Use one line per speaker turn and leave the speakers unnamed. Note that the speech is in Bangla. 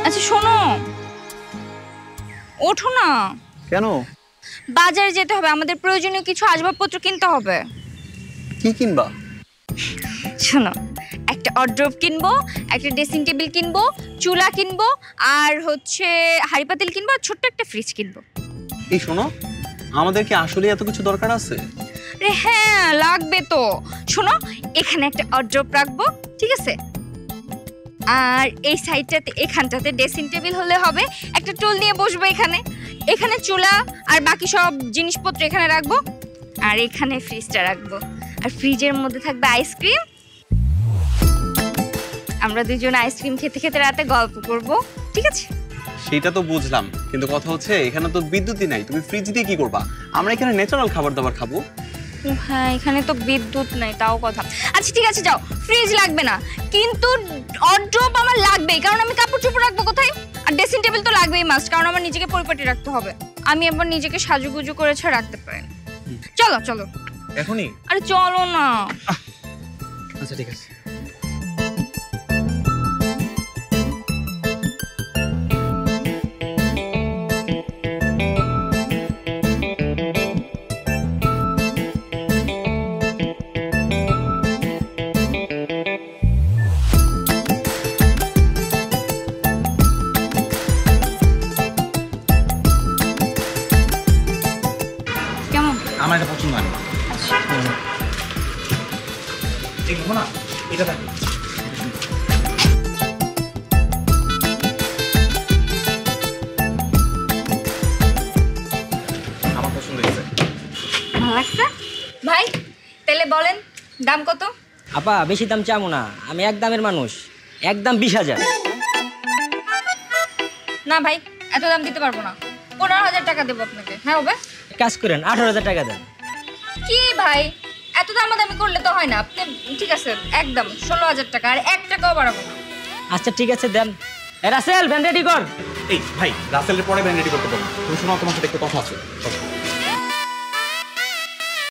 আচ্ছা শোনো, ওঠো না।
কেন?
বাজারে যেতে হবে, আমাদের প্রয়োজনীয় কিছু আসবাবপত্র কিনতে হবে।
কি কিনবা?
শোনো, একটা অর্ড্রপ কিনবো, একটা ড্রেসিং টেবিল কিনবো, চুলা কিনবো, আর হচ্ছে হাঁড়ি পাতিল কিনবো, আর ছোট্ট একটা ফ্রিজ কিনবো।
এই শোনো, আমাদের কি আসলে এত কিছু দরকার আছে?
আরে হ্যাঁ, লাগবে তো। শোনো, এখানে একটা অর্ড্রপ রাখবো, ঠিক আছে? আর এই সাইডটাতে, এখানটাতে ড্রেসিং টেবিল হলে হবে, একটা টুল নিয়ে বসবো এখানে। এখানে চুলা আর বাকি সব জিনিসপত্র এখানে রাখবো, আর এখানে ফ্রিজটা রাখবো। আর ফ্রিজের মধ্যে থাকবে আইসক্রিম। আমরা দুজন আইসক্রিম খেতে খেতে রাতে গল্প করব, ঠিক আছে?
সেটা তো বুঝলাম, কিন্তু কথা হচ্ছে এখানে তো বিদ্যুৎই নাই, তুমি ফ্রিজ দিয়ে কি করবা? আমরা এখানে ন্যাচারাল খাবার দাবার খাবো।
হ্যাঁ, এখানে তো বিদ্যুৎ নাই, তাও কথা। আচ্ছা ঠিক আছে, যাও, ফ্রিজ লাগবে না, কিন্তু অর্ড্রপ আমার লাগবে, কারণ আমি কাপড় চোপড় রাখবো কোথায়? আর ড্রেসিং টেবিল তো লাগবেই মাস্ট, কারণ আমার নিজেকে পরিপাটি রাখতে হবে। আমি আবার নিজেকে সাজুগুজু করেছে রাখতে পারি না। চলো চলো
এখনই?
আরে চলো না।
আচ্ছা ঠিক আছে।
আমার এটা পছন্দ হয় না। দেখবো না, এটা দেখো। আমার পছন্দ হয়েছে।
ভালো লাগছে ভাই? তাহলে বলেন দাম কত?
আপা বেশি দাম চামো না, আমি এক দামের মানুষ, একদম 20,000।
না ভাই, এত দাম দিতে পারবো না, 15,000 টাকা দেবো আপনাকে। হ্যাঁ হবে?
কাজ করেন 18,000 টাকা দেন।
কি ভাই, এত দামাদামি করলে তো হয় না। আপনি ঠিক আছে, একদম 16,000 টাকা, আর 1 টাকাও বাড়াবো না।
আচ্ছা ঠিক আছে দেন। রাসেল ভ্যান রেডি কর।
এই ভাই, রাসেলের পরে ভ্যান রেডি করতে বলো। তুমি শোনো, তোমার সাথে একটু কথা আছে।